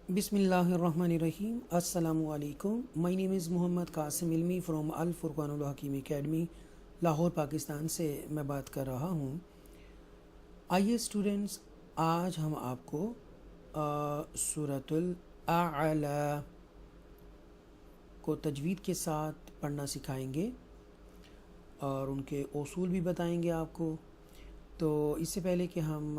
Bismillahirrahmanirrahim. Assalamu alaikum. My name is Muhammad Qasim Ilmi from Al Furqanul Hakim Academy, Lahore Pakistan سے میں بات کر رہا ہوں. آئیے اسٹوڈنٹس، آج ہم آپ کو سورۃ الاعلی کو تجوید کے ساتھ پڑھنا سکھائیں گے اور ان کے اصول بھی بتائیں گے آپ کو. تو اس سے پہلے کہ ہم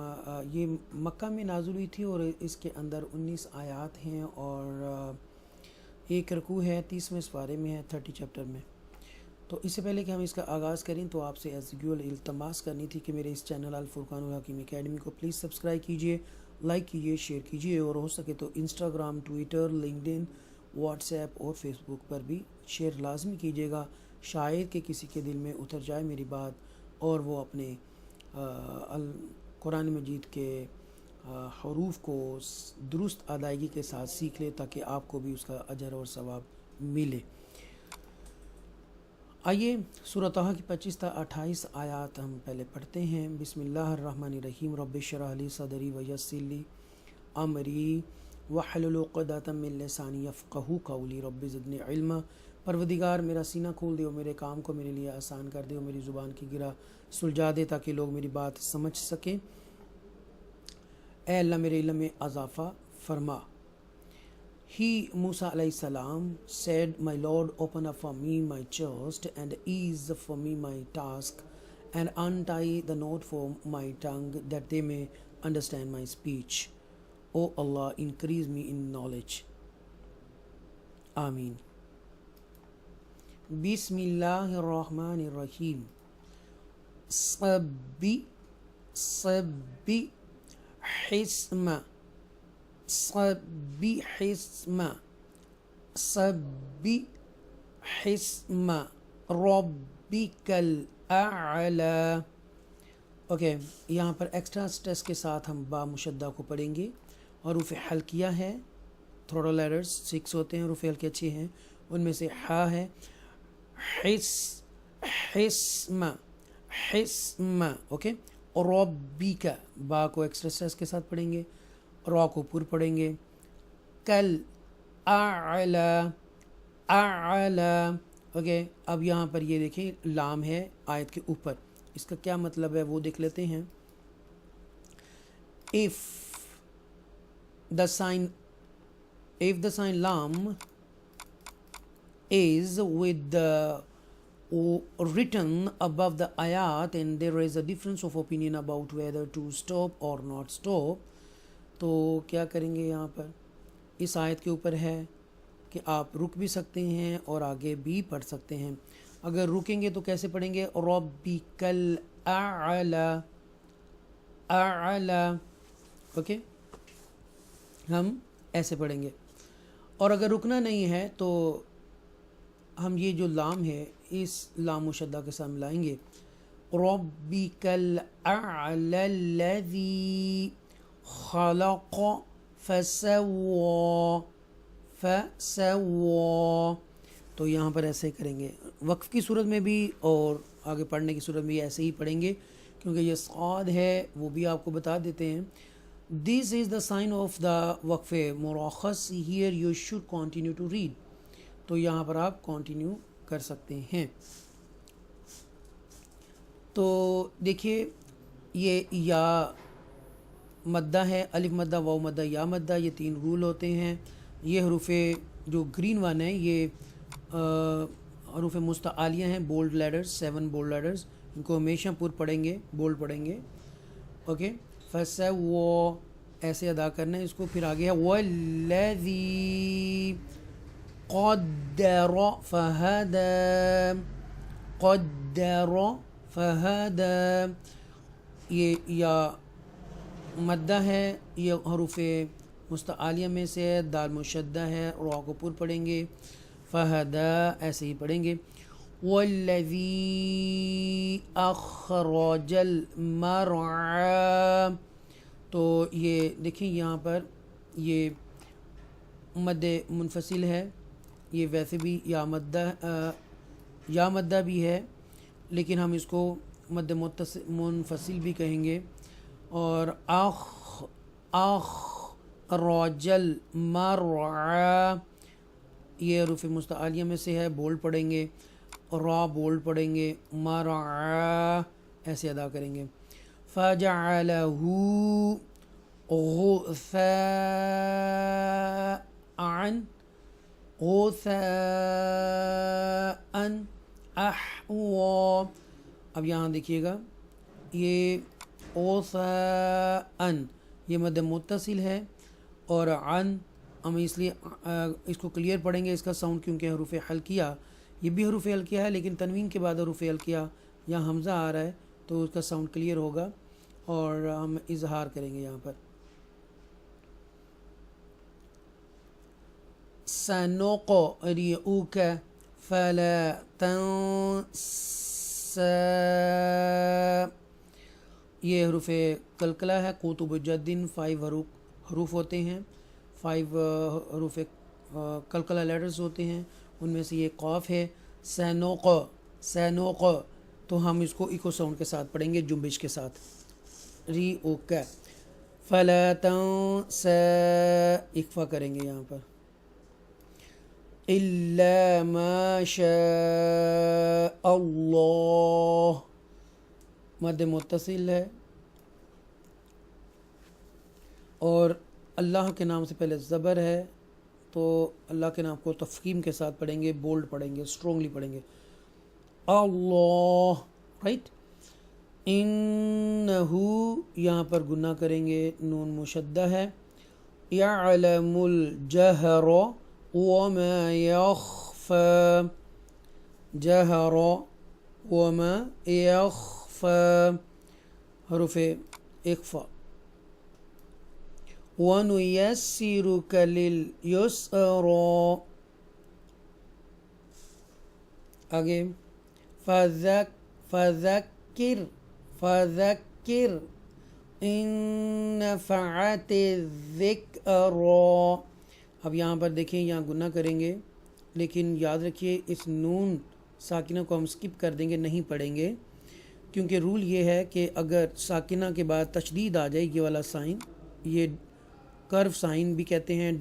یہ مکہ میں نازل ہوئی تھی اور اس کے اندر 19 آیات ہیں اور ایک رکوع ہے، 30ویں سپارے میں ہے، 30 چیپٹر میں. تو اس سے پہلے کہ ہم اس کا آغاز کریں تو آپ سے ایز یوزول التماس کرنی تھی کہ میرے اس چینل الفرقان الحکیم اکیڈمی کو پلیز سبسکرائب کیجئے، لائک کیجئے، شیئر کیجئے اور ہو سکے تو Instagram, Twitter, LinkedIn, what's app اور فیس بک پر بھی شیئر لازمی کیجئے گا. شاید کہ کسی کے دل میں اتر جائے میری بات اور وہ اپنے قرآن مجید کے حروف کو درست ادائیگی کے ساتھ سیکھ لے تاکہ آپ کو بھی اس کا اجر اور ثواب ملے. آئیے سورۃ طٰ کی 25 تا 28 آیات ہم پہلے پڑھتے ہیں. بسم اللہ الرحمن الرحیم. رب اشرح لی صدری ویسر لی امری واحلل عقدۃ من لسانی یفقہوا قولی. رب زدنی علما. پروردگار میرا سینہ کھول دے اور میرے کام کو میرے لیے آسان کر دے اور میری زبان کی گرہ سلجھا دے تاکہ لوگ میری بات سمجھ سکیں. اے اللہ میرے علم میں اضافہ فرما. He, Musa alayhi salam, said, My Lord, open up for me my chest and ease for me my task and untie the knot for my tongue that they may understand my speech. O Allah, increase me in knowledge. Ameen. Bismillahirrahmanirrahim. Sabbi hisma. Sabbi hisma rabbikal a'la. Okay, یہاں پر extra stress کے ساتھ ہم با مشدہ کو پڑھیں گے. حروف حلقیہ ہے، تھروڈل لیٹرز 6 ہوتے ہیں، حروف حلقیہ 6 ہیں، ان میں سے ہا ہے. حسم اوکے. ربک با کو ایکسٹرا سٹریس کے ساتھ پڑھیں گے، را کو پر پڑھیں گے. کل اعلی اوکے. اب یہاں پر یہ دیکھیں لام ہے آیت کے اوپر، اس کا کیا مطلب ہے وہ دیکھ لیتے ہیں. if the sign lam is with the written above the ayat and there is a difference of opinion about whether to stop or not stop, تو کیا کریں گے؟ یہاں پر اس آیت کے اوپر ہے کہ آپ رک بھی سکتے ہیں اور آگے بھی پڑھ سکتے ہیں. اگر رکیں گے تو کیسے پڑھیں گے؟ ربکل اعلی اوکے، ہم ایسے پڑھیں گے. اور اگر رکنا نہیں ہے تو ہم یہ جو لام ہے اس لام مشدہ کے ساتھ ملائیں گے. ربکل اعلی الذی خلق فسوا. تو یہاں پر ایسے کریں گے. وقف کی صورت میں بھی اور آگے پڑھنے کی صورت میں بھی ایسے ہی پڑھیں گے کیونکہ یہ صاد ہے وہ بھی آپ کو بتا دیتے ہیں. This is the sign of the وقف مرخص. Here you should continue to read. تو یہاں پر آپ کنٹینیو کر سکتے ہیں. تو دیکھیے یہ یا مدہ ہے، الف مدہ، واو مدہ، یا مدہ، یہ 3 رول ہوتے ہیں. یہ حروف جو گرین ون ہیں یہ حروف مستعلیہ ہیں، بولڈ لیٹرز، 7 بولڈ لیٹرز، ان کو ہمیشہ پر پڑھیں گے، بولڈ پڑھیں گے. اوکے. فسوا ایسے ادا کرنا ہے اس کو. پھر آگے ہے والذی قدر فہدی. قدر فہدی، یہ یا مدہ ہے، یہ حروف مستعلیہ میں سے دال مشدہ ہے، را کو پر پڑھیں گے. فہدی ایسے ہی پڑھیں گے. والذی اخرج المرعى. تو یہ دیکھیں یہاں پر یہ مد منفصل ہے، یہ ویسے بھی یا مدہ بھی ہے لیکن ہم اس کو مد منفصل بھی کہیں گے. اور رجل مرعا، یہ حروف مستعلیہ میں سے ہے، بولڈ پڑھیں گے، را بولڈ پڑھیں گے، مرعا ایسے ادا کریں گے. فجعلہ غثاء غثاء احوا. اب یہاں دیکھیے گا یہ غثاء یہ مد متصل ہے، اور عن ہم اس لیے اس کو کلیئر پڑھیں گے اس کا ساؤنڈ، کیونکہ حروف حلقیہ یہ بھی حروف حلقیہ ہے، لیکن تنوین کے بعد حروف حلقیہ یہاں حمزہ آ رہا ہے تو اس کا ساؤنڈ کلیئر ہوگا، اور ہم اظہار کریں گے یہاں پر. سنقرئک فلا تنسى، یہ حروف قلقلہ ہے. قطب جد 5 حروف ہوتے ہیں، 5 حروف قلقلہ لیٹرز ہوتے ہیں، ان میں سے یہ قاف ہے. سنوق تو ہم اس کو ایکو ساؤنڈ کے ساتھ پڑھیں گے، جنبش کے ساتھ. ری اوک فلا تنسى اکفا کریں گے یہاں پر. الا ما شاء اللہ مد متصل ہے، اور اللہ کے نام سے پہلے زبر ہے تو اللہ کے نام کو تفخیم کے ساتھ پڑھیں گے، بولڈ پڑھیں گے، اسٹرونگلی پڑھیں گے. اللہ رائٹ. انہو یہاں پر گناہ کریں گے، نون مشدہ ہے. یعلم الجہر وما یخفى، جہر وما یخفى حروف اخفا. وَنُيَسِّرُكَ لِلْيُسْرَى، آگے فَذَكِّرْ إِن نَفَعَتِ الذِّكْرَى. اب یہاں پر دیکھیں یہاں گناہ کریں گے، لیکن یاد رکھیے اس نون ساکنہ کو ہم سکپ کر دیں گے، نہیں پڑھیں گے، کیونکہ رول یہ ہے کہ اگر ساکنہ کے بعد تشدید آ جائے، یہ والا سائن، یہ کرو سائن بھی کہتے ہیں،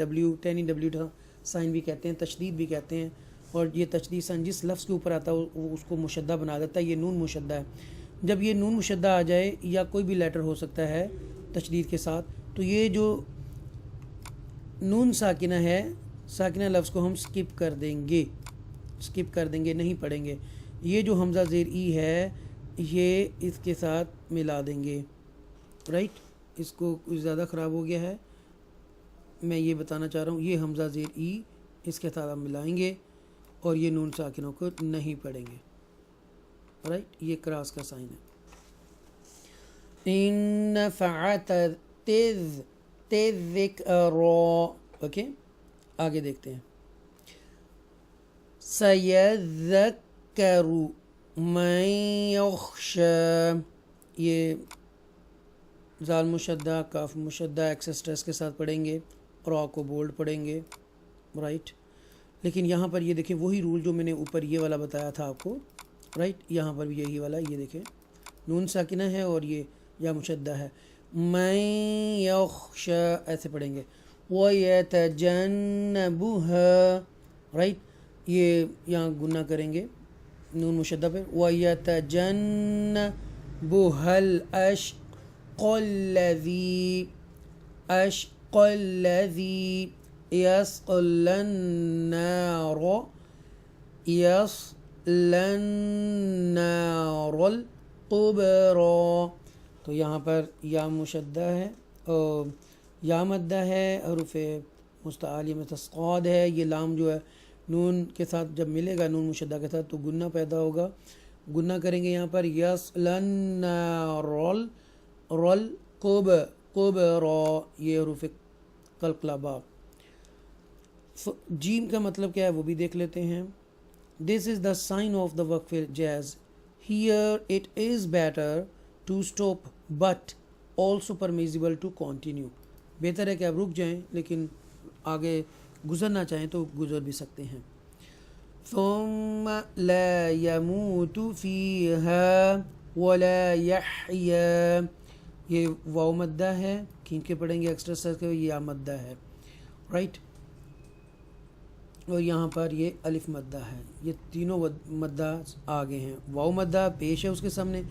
ٹینی ڈبلیو سائن بھی کہتے ہیں، تشدید بھی کہتے ہیں، اور یہ تشدید سائن جس لفظ کے اوپر آتا ہے وہ اس کو مشدہ بنا دیتا ہے. یہ نون مشدہ ہے. جب یہ نون مشدہ آ جائے یا کوئی بھی لیٹر ہو سکتا ہے تشدید کے ساتھ، تو یہ جو نون ساکنہ ہے، ساکنہ لفظ کو ہم سکپ کر دیں گے، نہیں پڑھیں گے. یہ جو حمزہ زیر ای ہے یہ اس کے ساتھ ملا دیں گے. رائٹ، اس کو کچھ زیادہ خراب ہو گیا ہے، میں یہ بتانا چاہ رہا ہوں. یہ حمزہ زیر ای اس کے ساتھ ہم ملائیں گے، اور یہ نون ساکنوں کو نہیں پڑھیں گے. رائٹ، یہ کراس کا سائن ہے. ان نفعت الذکرى. اوکے، آگے دیکھتے ہیں. سیذکر من یخشی، یہ زال مشدہ، کاف مشدہ، ایکسسٹرس کے ساتھ پڑھیں گے، را کو بولڈ پڑھیں گے. رائٹ، لیکن یہاں پر یہ دیکھیں وہی رول جو میں نے اوپر یہ والا بتایا تھا آپ کو. رائٹ، یہاں پر بھی یہی والا، یہ دیکھیں نون ساکنہ ہے اور یہ یا مشدہ ہے. من یخشی ایسے پڑھیں گے. وَيَتَجَنَّبُهَا، رائٹ، یہ یہاں گناہ کریں گے نون مشدہ پہ. وَيَتَجَنَّبُهَا الْأَشْقَى الَّذِي يَصْلَى النَّارَ الْكُبْرَى. تو یہاں پر یا مشدہ ہے، یا مدہ ہے، حروف مستعلیہ میں تسقاد ہے. یہ لام جو ہے نون کے ساتھ جب ملے گا، نون مشدہ کے ساتھ، تو گنہ پیدا ہوگا. گنہ کریں گے یہاں پر یصلی النار الکبریٰ، یہ حروف قلقلہ با. جیم کا مطلب کیا ہے وہ بھی دیکھ لیتے ہیں. This is the sign of the waqf jazz. Here it is better to stop but also permissible to continue. بہتر ہے کہ آپ رک جائیں لیکن آگے گزرنا چاہیں تو گزر بھی سکتے ہیں. ثم لا يموت فيها ولا يحيا، یہ واو مدہ ہے، کھینچ کے پڑھیں گے ایکسٹرا سر کے، یا مدہ ہے، رائٹ. اور یہاں پر یہ الف مدہ ہے. یہ تینوں مدہ آگے ہیں. واو مدہ پیش ہے اس کے سامنے،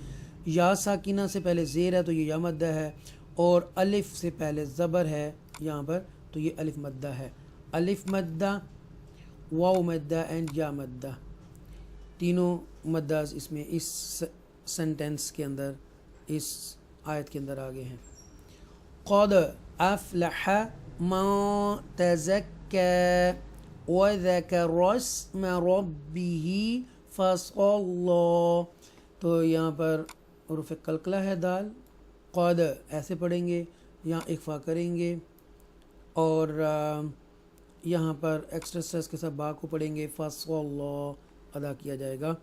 یا ساکینہ سے پہلے زیر ہے تو یہ یا مدہ ہے، اور الف سے پہلے زبر ہے یہاں پر تو یہ الف مدہ ہے. الف مدہ، واو مدہ اینڈ یا مدہ، تینوں مدہ اس میں اس سنٹینس کے اندر، اس آیت کے اندر آگے ہیں. قد افلح من تزکى وذکر اسم ربه فصلى. تو یہاں پر حروف قلقلہ ہے دال. قد ایسے پڑھیں گے، یہاں اخفا کریں گے، اور یہاں پر ایکسٹرا سٹریس کے ساتھ با کو پڑھیں گے، فصلى ادا کیا جائے گا.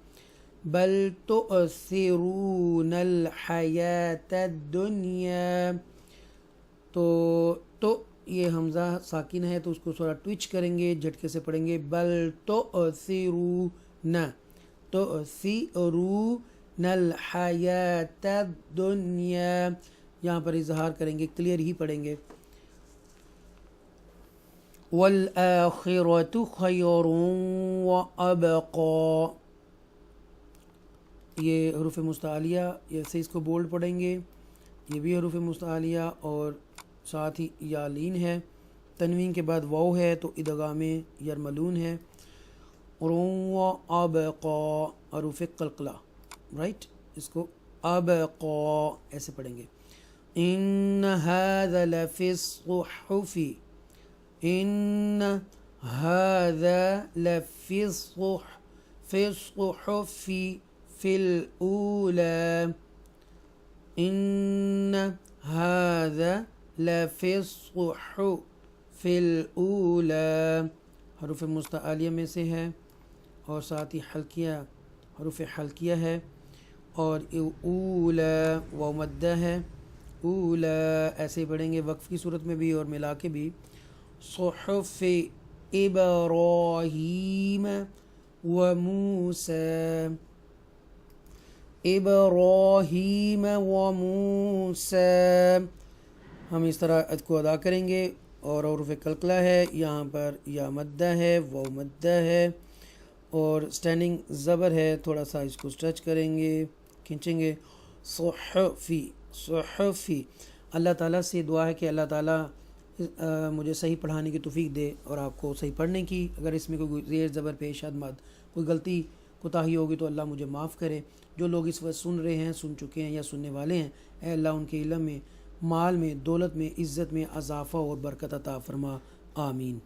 بل تؤثرون الحیات الدنیا. تو یہ حمزہ ساکن ہے تو اس کو تھوڑا ٹوچ کریں گے، جھٹکے سے پڑھیں گے. بل تؤثرون، تؤثرون الحیات الدنیا، یہاں پر اظہار کریں گے، کلیئر ہی پڑھیں گے. والآخرۃ خیر وابقى. یہ حروف مستعلیہ، ایسے اس کو بولڈ پڑھیں گے، یہ بھی حروف مستعلیہ اور ساتھ ہی یا لین ہے. تنوین کے بعد واو ہے تو ادغام یرملون ہے. وابقى حروف قلقلہ، رائٹ. اس کو ابقى ایسے پڑھیں گے. ان هذا لفی الصحف، ان هذا لفی الصحف، فی الصحف فی الأولى، ان هذا لفی الصحف فی الأولى، حروف مستعلیہ میں سے ہے اور ساتھ ہی حلقیہ، حروف حلقیہ ہے. اور اولا واو مدہ ہے. اولا ایسے ہی پڑھیں گے وقف کی صورت میں بھی اور ملا کے بھی. صحف ابراہیم و موسیٰ، ابراہیم و موسیٰ، ہم اس طرح کو ادا کریں گے. اور حروف قلقلہ ہے، یہاں پر یا مدہ ہے، واو مدہ ہے، اور سٹینڈنگ زبر ہے، تھوڑا سا اس کو سٹریچ کریں گے، کھینچیں گے. صحفی، صحفی. اللہ تعالیٰ سے دعا ہے کہ اللہ تعالیٰ مجھے صحیح پڑھانے کی توفیق دے اور آپ کو صحیح پڑھنے کی. اگر اس میں کوئی زیر زبر پیش مد کوئی غلطی کوتاہی ہوگی تو اللہ مجھے معاف کرے. جو لوگ اس وقت سن رہے ہیں، سن چکے ہیں یا سننے والے ہیں، اے اللہ ان کے علم میں، مال میں، دولت میں، عزت میں اضافہ اور برکت عطا فرما. آمین.